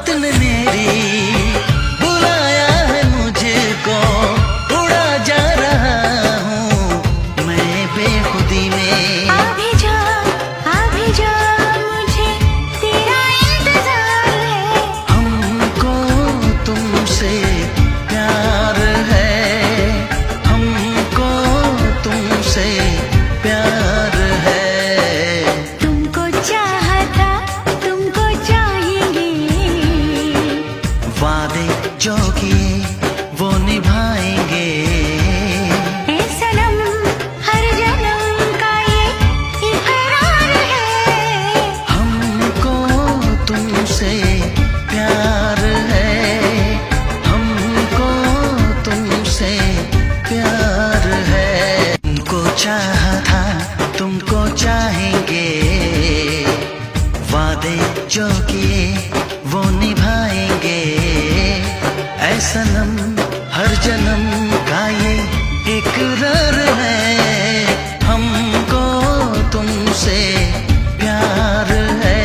मोहब्बत ने मेरी बुलाया है मुझको, उड़ा जा रहा हूँ मैं बेखुदी में। अभी जा मुझे तेरा इंतजार है। हमको तुमसे प्यार है, हमको तुमसे प्यार है। तुमको चाहा था, तुमको चाहेंगे। वादे जो किए वो निभाएंगे। ऐ सनम हर जन्म का ये इकरार है। हमको तुमसे प्यार है, हमको तुमसे प्यार है। तुमको चाहा था, तुमको चाहेंगे। वादे जो किए वो निभाएंगे। ऐ सनम हर जन्म का ये इकरार है। हमको तुमसे प्यार है,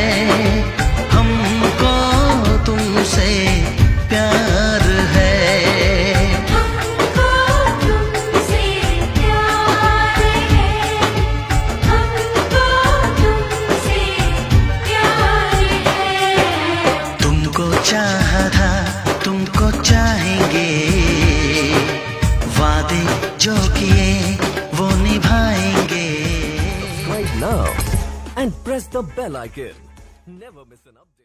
हमको तुमसे प्यार है। हमको तुमसे प्यार है। हमको तुमसे प्यार है। तुमको चाहा था, तुमको चाहेंगे। वादे जो किए वो निभाएंगे। Subscribe now and press the bell icon. Never miss an update.